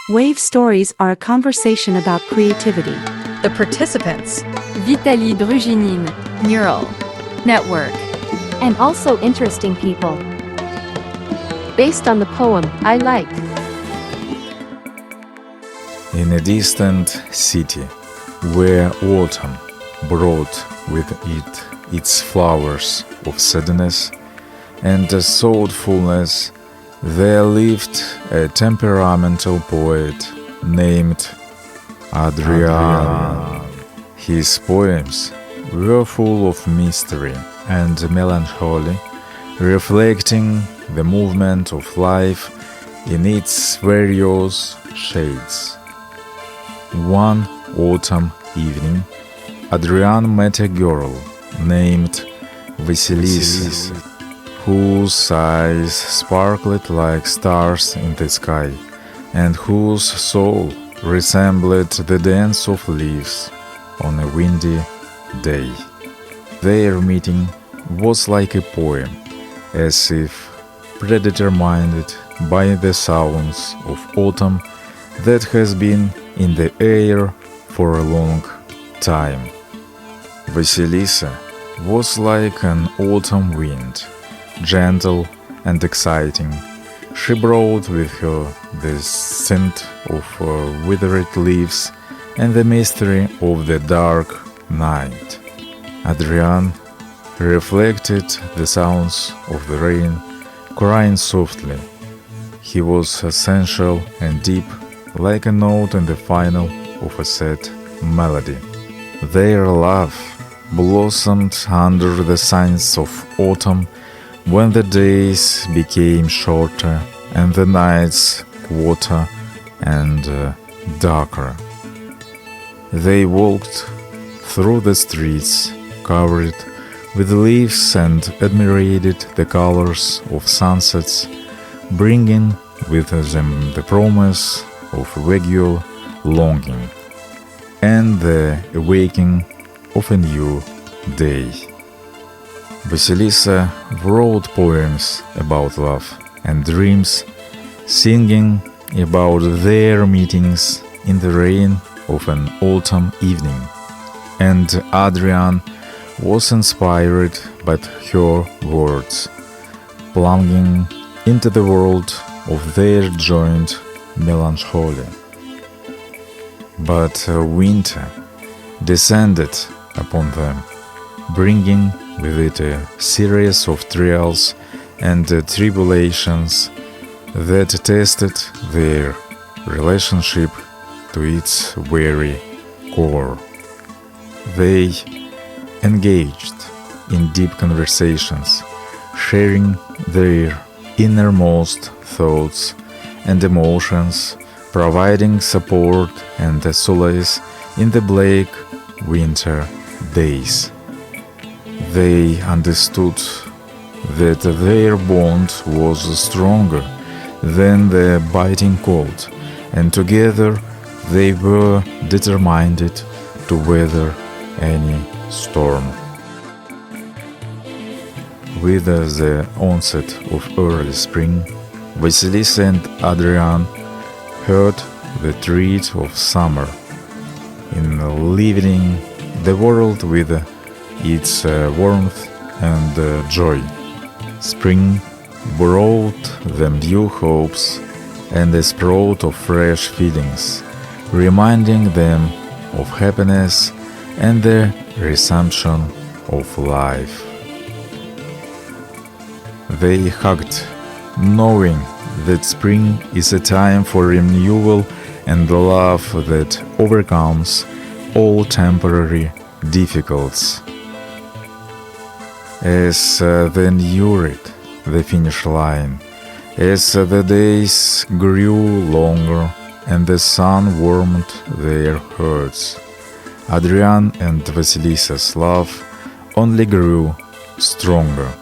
Wave stories are a conversation about creativity. The participants, Vitaly Druzhinin, Mural, Network, and also interesting people. Based on the poem I Like. In a distant city, where autumn brought with it its flowers of sadness and thoughtfulness, there lived a temperamental poet named Adrian. His poems were full of mystery and melancholy, reflecting the movement of life in its various shades. One autumn evening, Adrian met a girl named Vasilisa, whose eyes sparkled like stars in the sky, and whose soul resembled the dance of leaves on a windy day. Their meeting was like a poem, as if predetermined by the sounds of autumn that has been in the air for a long time. Vasilisa was like an autumn wind, gentle and exciting. She brought with her the scent of withered leaves and the mystery of the dark night. Adrian reflected the sounds of the rain crying softly. He was sensual and deep, like a note in the final of a sad melody. Their love blossomed under the signs of autumn, when the days became shorter and the nights quieter and darker. They walked through the streets covered with leaves and admired the colors of sunsets, bringing with them the promise of vague longing and the awakening of a new day. Vasilisa wrote poems about love and dreams, singing about their meetings in the rain of an autumn evening, and Adrian was inspired by her words, plunging into the world of their joint melancholy. But winter descended upon them, bringing with it a series of trials and tribulations that tested their relationship to its very core. They engaged in deep conversations, sharing their innermost thoughts and emotions, providing support and solace in the bleak winter days. They understood that their bond was stronger than the biting cold, and together they were determined to weather any storm. With the onset of early spring, Vasilisa and Adrian heard the treat of summer, enlivening the world with its warmth and joy. Spring brought them new hopes and a sprout of fresh feelings, reminding them of happiness and the resumption of life. They hugged, knowing that spring is a time for renewal and love that overcomes all temporary difficulties. As they neared the finish line, as the days grew longer and the sun warmed their hearts, Adrian and Vasilisa's love only grew stronger.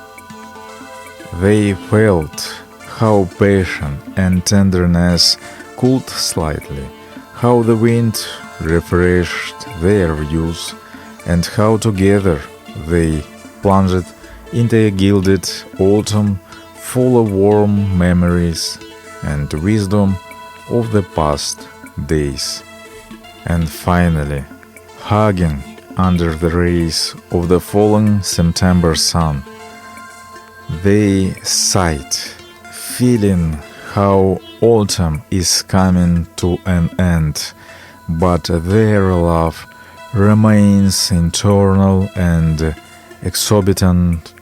They felt how passion and tenderness cooled slightly, how the wind refreshed their views, and how together they plunged into a gilded autumn full of warm memories and wisdom of the past days. And finally, hugging under the rays of the falling September sun, they sighed, feeling how autumn is coming to an end, but their love remains eternal and exorbitant,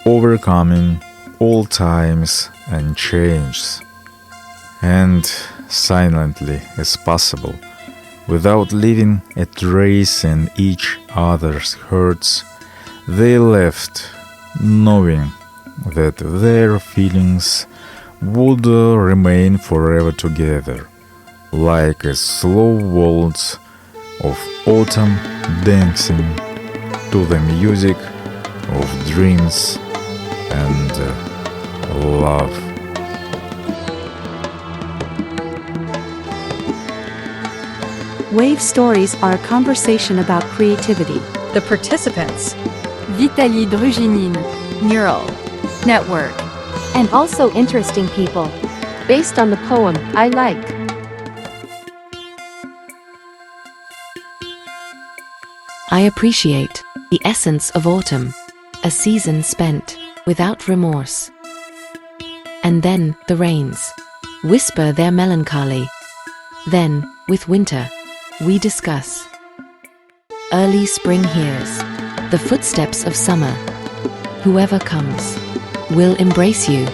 overcoming all times and changes. And silently as possible, without leaving a trace in each other's hearts, they left, knowing that their feelings would remain forever together, like a slow waltz of autumn dancing to the music of dreams and love. Wave stories are a conversation about creativity. The participants. Vitaly Druzhinin. Mural. Network. And also interesting people. Based on the poem, I Like. I appreciate the essence of autumn, a season spent without remorse. And then the rains whisper their melancholy. Then, with winter, we discuss. Early spring hears the footsteps of summer. Whoever comes will embrace you.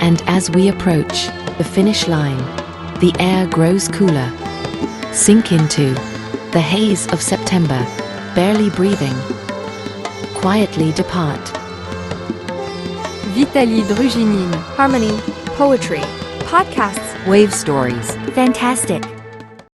And as we approach the finish line, the air grows cooler. Sink into the haze of September, barely breathing. Quietly depart. Vitaly Druzhinin. Harmony. Poetry. Podcasts. Wave stories. Fantastic.